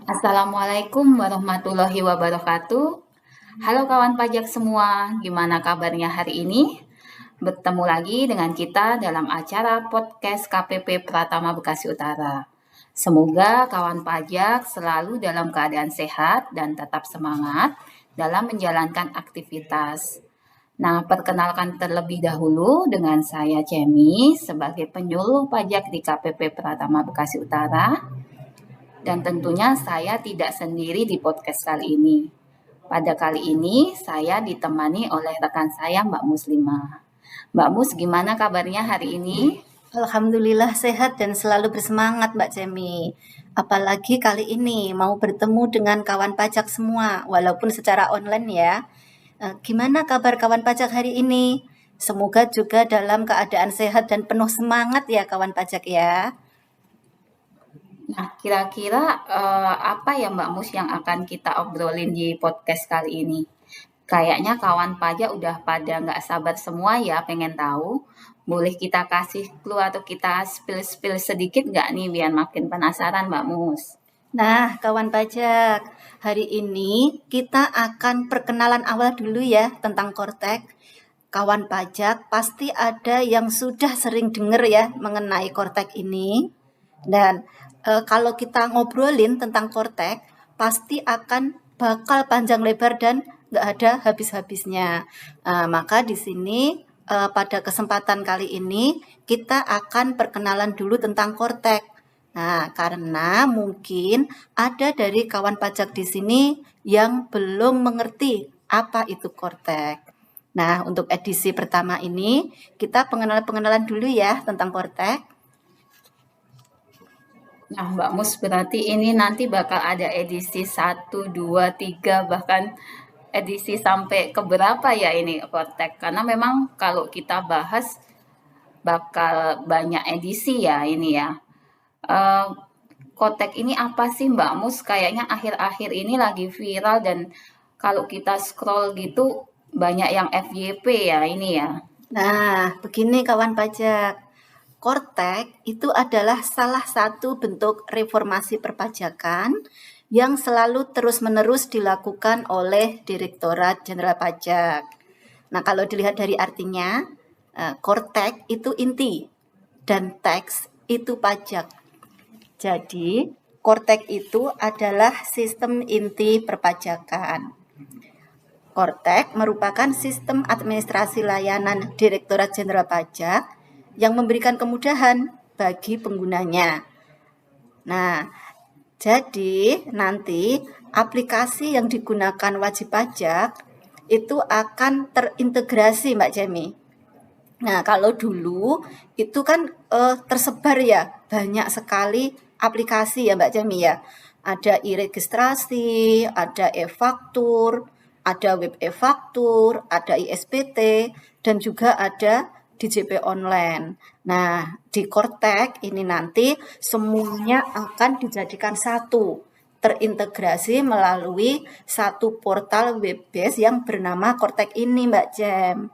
Assalamualaikum warahmatullahi wabarakatuh. Halo kawan pajak semua, gimana kabarnya hari ini? Bertemu lagi dengan kita dalam acara podcast KPP Pratama Bekasi Utara. Semoga kawan pajak selalu dalam keadaan sehat dan tetap semangat dalam menjalankan aktivitas. Nah, perkenalkan terlebih dahulu dengan saya Cemi sebagai penyuluh pajak di KPP Pratama Bekasi Utara. Dan tentunya saya tidak sendiri di podcast kali ini. Pada kali ini saya ditemani oleh rekan saya Mbak Muslimah. Mbak Mus, gimana kabarnya hari ini? Alhamdulillah sehat dan selalu bersemangat Mbak Cemi. Apalagi kali ini mau bertemu dengan kawan pajak semua, walaupun secara online ya. Gimana kabar kawan pajak hari ini? Semoga juga dalam keadaan sehat dan penuh semangat ya kawan pajak ya. Nah, kira-kira apa ya Mbak Mus yang akan kita obrolin di podcast kali ini? Kayaknya kawan pajak udah pada nggak sabar semua ya pengen tahu. Boleh kita kasih clue atau kita spill-spill sedikit nggak nih biar makin penasaran Mbak Mus? Nah, kawan pajak, hari ini kita akan perkenalan awal dulu ya tentang Kortek. Kawan pajak pasti ada yang sudah sering dengar ya mengenai Kortek ini. Dan kalau kita ngobrolin tentang Kortek, pasti akan bakal panjang lebar dan nggak ada habis-habisnya. Maka di sini pada kesempatan kali ini kita akan perkenalan dulu tentang Kortek. Nah, karena mungkin ada dari kawan pajak di sini yang belum mengerti apa itu Kortek. Nah, untuk edisi pertama ini kita pengenalan-pengenalan dulu ya tentang Kortek. Nah, Mbak Mus, berarti ini nanti bakal ada edisi 1, 2, 3, bahkan edisi sampai ke berapa ya ini Kortek? Karena memang kalau kita bahas bakal banyak edisi ya ini ya. Eh, Kotek ini apa sih Mbak Mus? Kayaknya akhir-akhir ini lagi viral dan kalau kita scroll gitu banyak yang FYP ya ini ya. Nah, begini kawan pajak. Kortek itu adalah salah satu bentuk reformasi perpajakan yang selalu terus-menerus dilakukan oleh Direktorat Jenderal Pajak. Nah, kalau dilihat dari artinya, Kortek itu inti dan teks itu pajak. Jadi, Kortek itu adalah sistem inti perpajakan. Kortek merupakan sistem administrasi layanan Direktorat Jenderal Pajak yang memberikan kemudahan bagi penggunanya. Nah, jadi nanti aplikasi yang digunakan wajib pajak itu akan terintegrasi Mbak Jemi. Nah, kalau dulu itu kan tersebar ya banyak sekali aplikasi ya Mbak Jemi ya. Ada e-registrasi, ada e-faktur, ada web e-faktur, ada ISPT, dan juga ada DJP online. Nah, di Kortek ini nanti semuanya akan dijadikan satu, terintegrasi melalui satu portal web base yang bernama Kortek ini Mbak Jem.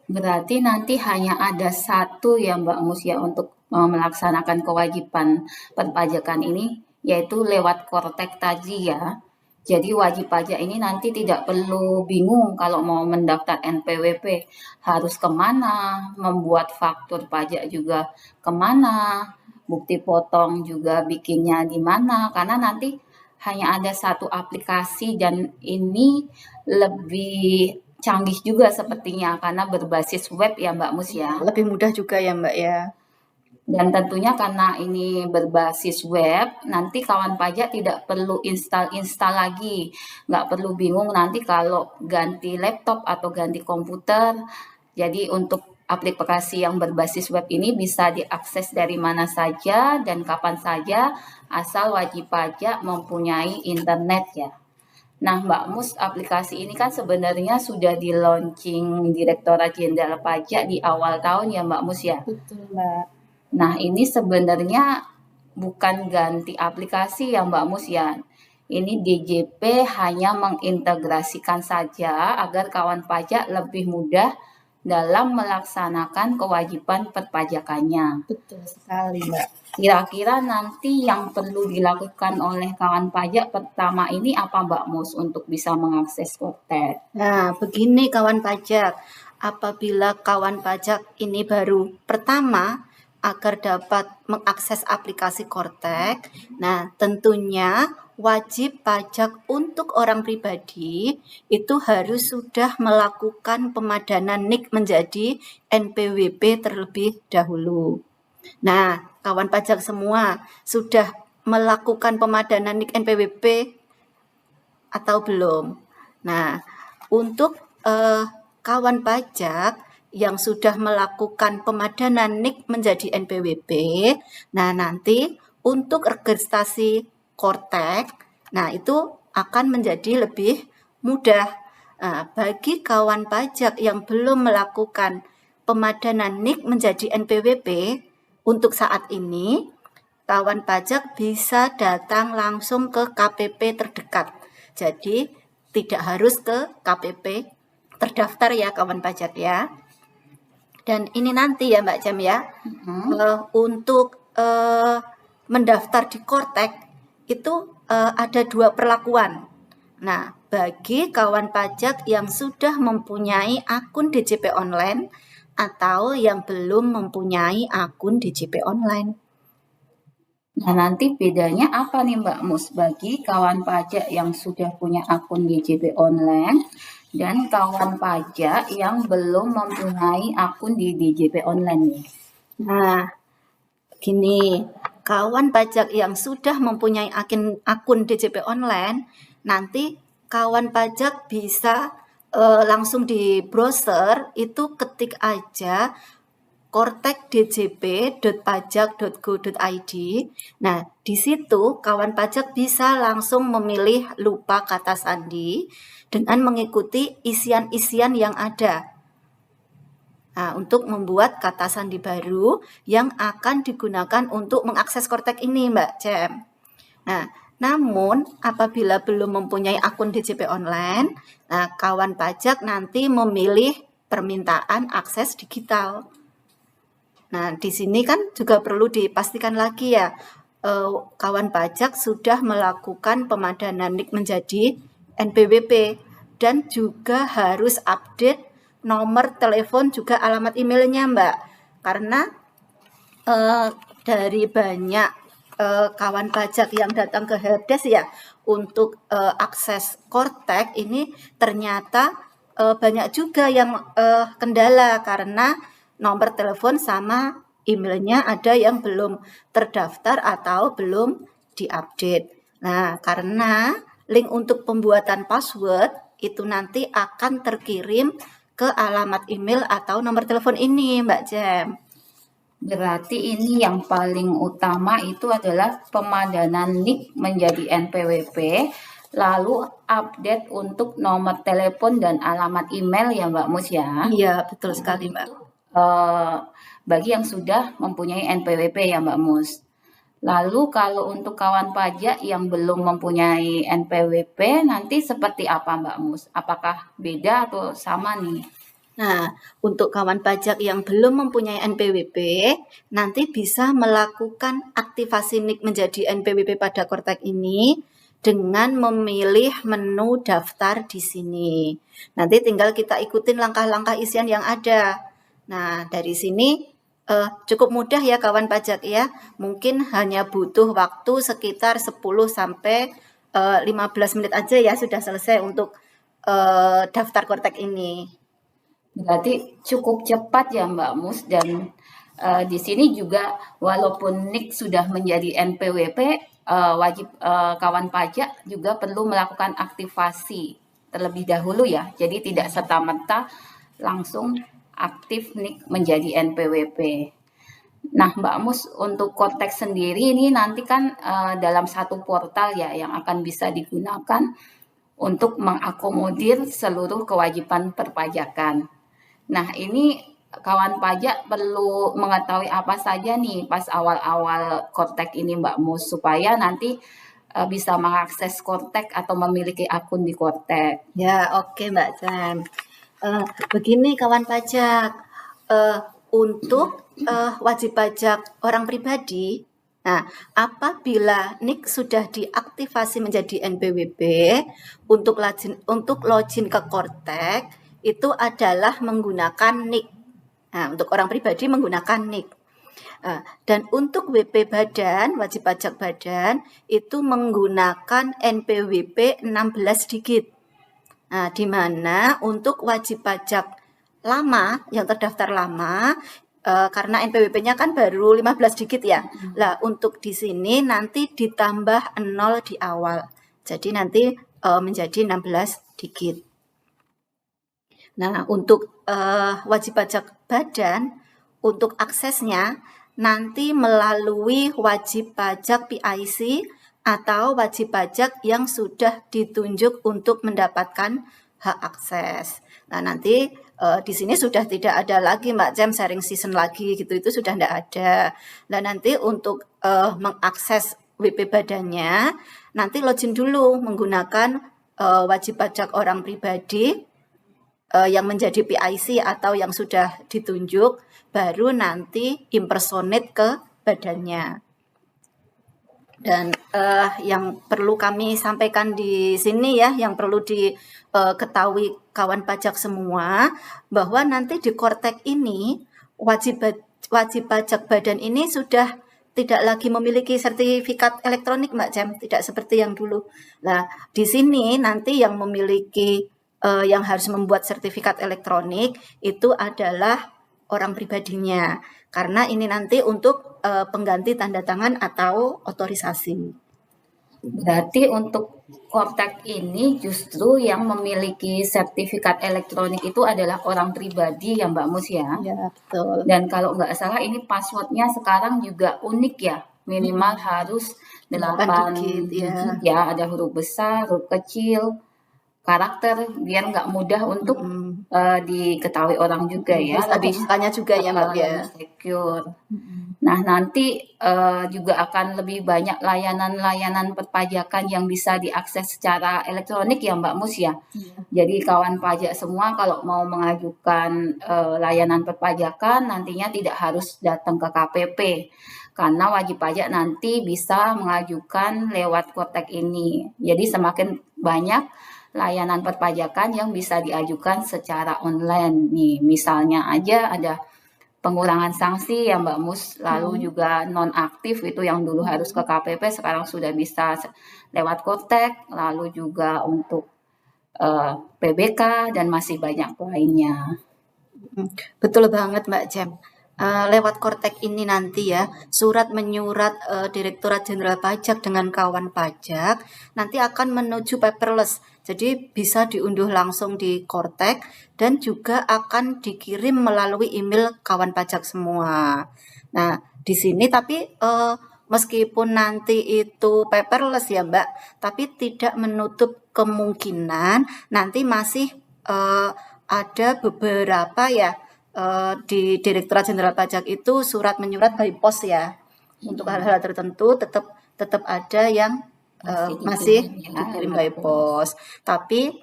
Berarti nanti hanya ada satu ya Mbak Mus ya untuk melaksanakan kewajiban perpajakan ini, yaitu lewat Kortek tadi ya. Jadi wajib pajak ini nanti tidak perlu bingung kalau mau mendaftar NPWP harus kemana, membuat faktur pajak juga kemana, bukti potong juga bikinnya di mana, karena nanti hanya ada satu aplikasi dan ini lebih canggih juga sepertinya karena berbasis web ya Mbak Mus ya. Lebih mudah juga ya Mbak ya. Dan tentunya karena ini berbasis web, nanti kawan pajak tidak perlu install-install lagi. Nggak perlu bingung nanti kalau ganti laptop atau ganti komputer. Jadi untuk aplikasi yang berbasis web ini bisa diakses dari mana saja dan kapan saja, asal wajib pajak mempunyai internet ya. Nah, Mbak Mus, aplikasi ini kan sebenarnya sudah di-launching Direktorat Jenderal Pajak di awal tahun ya Mbak Mus ya. Betul Mbak. Nah, ini sebenarnya bukan ganti aplikasi ya Mbak Mus ya. Ini DJP hanya mengintegrasikan saja agar kawan pajak lebih mudah dalam melaksanakan kewajiban perpajakannya. Betul sekali, Mbak. Kira-kira nanti yang perlu dilakukan oleh kawan pajak pertama ini apa Mbak Mus untuk bisa mengakses Kortek? Nah, begini kawan pajak. Apabila kawan pajak ini baru pertama agar dapat mengakses aplikasi Kortek, nah tentunya wajib pajak untuk orang pribadi itu harus sudah melakukan pemadanan NIK menjadi NPWP terlebih dahulu. Nah, kawan pajak semua sudah melakukan pemadanan NIK NPWP atau belum? Nah, untuk kawan pajak yang sudah melakukan pemadanan NIK menjadi NPWP, nah nanti untuk registrasi Kortek, nah itu akan menjadi lebih mudah. Nah, bagi kawan pajak yang belum melakukan pemadanan NIK menjadi NPWP, untuk saat ini kawan pajak bisa datang langsung ke KPP terdekat. Jadi tidak harus ke KPP terdaftar ya kawan pajak ya. Dan ini nanti ya Mbak Jam ya, untuk mendaftar di Kortek itu ada 2 perlakuan. Nah, bagi kawan pajak yang sudah mempunyai akun DJP online atau yang belum mempunyai akun DJP online. Nah, nanti bedanya apa nih Mbak Mus bagi kawan pajak yang sudah punya akun DJP online dan kawan pajak yang belum mempunyai akun di DJP online nih? Nah, gini, kawan pajak yang sudah mempunyai akun DJP online, nanti kawan pajak bisa langsung di browser itu ketik aja kortekdjp.pajak.go.id. Nah, di situ kawan pajak bisa langsung memilih lupa kata sandi dengan mengikuti isian-isian yang ada. Nah, untuk membuat kata sandi baru yang akan digunakan untuk mengakses Kortek ini, Mbak Cem. Nah, namun apabila belum mempunyai akun DJP online, nah kawan pajak nanti memilih permintaan akses digital. Nah, di sini kan juga perlu dipastikan lagi ya, kawan pajak sudah melakukan pemadanan NIK menjadi NPWP dan juga harus update nomor telepon juga alamat emailnya Mbak. Karena dari banyak kawan pajak yang datang ke helpdesk ya untuk akses Kortek ini ternyata banyak juga yang kendala karena nomor telepon sama emailnya ada yang belum terdaftar atau belum diupdate. Nah, karena link untuk pembuatan password itu nanti akan terkirim ke alamat email atau nomor telepon ini, Mbak Jem. Berarti ini yang paling utama itu adalah pemadanan NIK menjadi NPWP, lalu update untuk nomor telepon dan alamat email ya Mbak Mus ya. Iya, betul sekali Mbak. Bagi yang sudah mempunyai NPWP ya Mbak Mus. Lalu kalau untuk kawan pajak yang belum mempunyai NPWP nanti seperti apa Mbak Mus? Apakah beda atau sama nih? Nah, untuk kawan pajak yang belum mempunyai NPWP, nanti bisa melakukan aktivasi NIK menjadi NPWP pada Kortek ini dengan memilih menu daftar di sini. Nanti tinggal kita ikutin langkah-langkah isian yang ada. Nah, dari sini cukup mudah ya kawan pajak ya. Mungkin hanya butuh waktu sekitar 10 sampai 15 menit aja ya sudah selesai untuk daftar Kortek ini. Berarti cukup cepat ya Mbak Mus dan di sini juga walaupun NIK sudah menjadi NPWP, wajib kawan pajak juga perlu melakukan aktivasi terlebih dahulu ya. Jadi tidak serta-merta langsung aktif NIK menjadi NPWP. Nah, Mbak Mus untuk Kortek sendiri ini nanti kan dalam satu portal ya yang akan bisa digunakan untuk mengakomodir seluruh kewajiban perpajakan. Nah, ini kawan pajak perlu mengetahui apa saja nih pas awal-awal Kortek ini Mbak Mus supaya nanti bisa mengakses Kortek atau memiliki akun di Kortek. Ya, oke Mbak Jem. Begini kawan pajak, untuk wajib pajak orang pribadi, nah apabila NIK sudah diaktifasi menjadi NPWP, untuk login ke Kortek itu adalah menggunakan NIK. Nah, untuk orang pribadi menggunakan NIK. Dan untuk WP badan, wajib pajak badan, itu menggunakan NPWP 16 digit. Nah, di mana untuk wajib pajak lama, yang terdaftar lama, karena NPWP-nya kan baru 15 digit ya. Lah, untuk di sini nanti ditambah 0 di awal. Jadi nanti menjadi 16 digit. Nah, untuk wajib pajak badan, untuk aksesnya nanti melalui wajib pajak PIC atau wajib pajak yang sudah ditunjuk untuk mendapatkan hak akses. Nah, nanti di sini sudah tidak ada lagi Mbak Jam sharing season lagi gitu, itu sudah tidak ada. Nah, nanti untuk mengakses WP badannya, nanti login dulu menggunakan wajib pajak orang pribadi yang menjadi PIC atau yang sudah ditunjuk, baru nanti impersonate ke badannya. Dan yang perlu kami sampaikan di sini ya, yang perlu diketahui kawan pajak semua, bahwa nanti di Kortek ini wajib pajak badan ini sudah tidak lagi memiliki sertifikat elektronik Mbak Jam, tidak seperti yang dulu. Nah, di sini nanti yang memiliki yang harus membuat sertifikat elektronik itu adalah orang pribadinya, karena ini nanti untuk pengganti tanda tangan atau otorisasi. Berarti untuk Kortek ini justru yang memiliki sertifikat elektronik itu adalah orang pribadi ya Mbak Mus ya? Ya, betul. Dan kalau nggak salah ini passwordnya sekarang juga unik ya, minimal harus 8 digit ya, ada huruf besar, huruf kecil, karakter, biar nggak mudah untuk diketahui orang juga ya. Lebih tanya juga ya Mbak ya. Secure. Nah, nanti juga akan lebih banyak layanan-layanan perpajakan yang bisa diakses secara elektronik ya Mbak Mus ya. Jadi kawan pajak semua kalau mau mengajukan layanan perpajakan nantinya tidak harus datang ke KPP. Karena wajib pajak nanti bisa mengajukan lewat Kortek ini. Jadi semakin banyak layanan perpajakan yang bisa diajukan secara online nih. Misalnya aja ada pengurangan sanksi ya Mbak Mus, lalu juga nonaktif itu yang dulu harus ke KPP sekarang sudah bisa lewat Kortek, lalu juga untuk PBK dan masih banyak lainnya. Betul banget Mbak Jam. Lewat Kortek ini nanti ya, surat menyurat Direktorat Jenderal Pajak dengan kawan pajak nanti akan menuju paperless. Jadi bisa diunduh langsung di Kortek dan juga akan dikirim melalui email kawan pajak semua. Nah, di sini tapi meskipun nanti itu paperless ya Mbak, tapi tidak menutup kemungkinan nanti masih ada beberapa ya di Direktorat Jenderal Pajak itu surat menyurat by post ya. Untuk hal-hal tertentu tetap ada yang masih dikirim by post. Tapi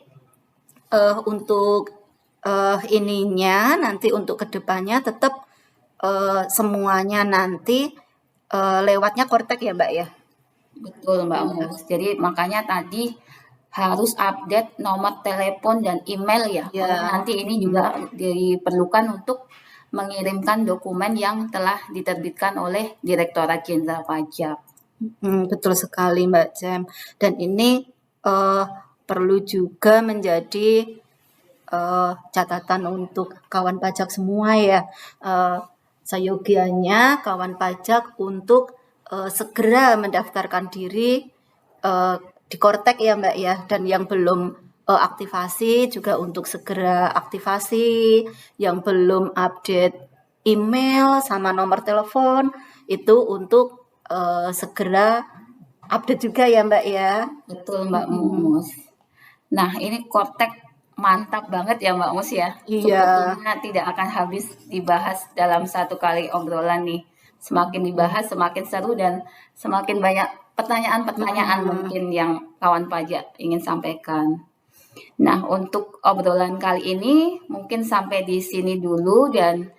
untuk ininya nanti untuk kedepannya tetap semuanya nanti lewatnya Kortek ya Mbak ya. Betul Mbak Mus. Jadi makanya tadi harus update nomor telepon dan email ya. Nanti ini juga diperlukan untuk mengirimkan dokumen yang telah diterbitkan oleh Direktorat Jenderal Pajak. Betul sekali Mbak Jam. Dan ini perlu juga menjadi catatan untuk kawan pajak semua ya. Seyogianya kawan pajak untuk segera mendaftarkan diri di Kortek ya Mbak ya, dan yang belum aktivasi juga untuk segera aktivasi, yang belum update email sama nomor telepon itu untuk segera update juga ya Mbak ya. Betul Mbak Mus. Nah ini Kortek mantap banget ya Mbak Mus ya. Iya. Sebetulnya tidak akan habis dibahas dalam satu kali obrolan nih. Semakin dibahas semakin seru dan semakin banyak pertanyaan-pertanyaan mungkin yang kawan pajak ingin sampaikan. Nah, untuk obrolan kali ini mungkin sampai di sini dulu dan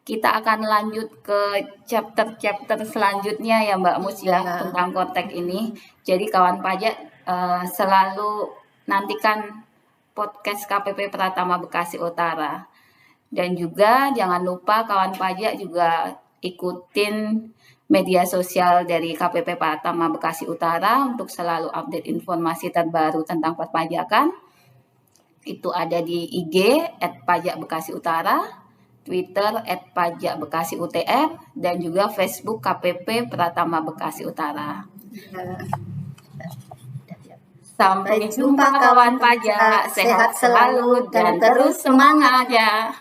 kita akan lanjut ke chapter-chapter selanjutnya ya Mbak Mus ya Ya. tentang kontak ini. Jadi kawan pajak selalu nantikan podcast KPP Pratama Bekasi Utara. Dan juga jangan lupa kawan pajak juga ikutin media sosial dari KPP Pratama Bekasi Utara untuk selalu update informasi terbaru tentang perpajakan. Itu ada di IG @pajakbekasiutara, Twitter @pajakbekasiutr, dan juga Facebook KPP Pratama Bekasi Utara. Sampai jumpa kawan pajak, sehat selalu dan terus semangat ya.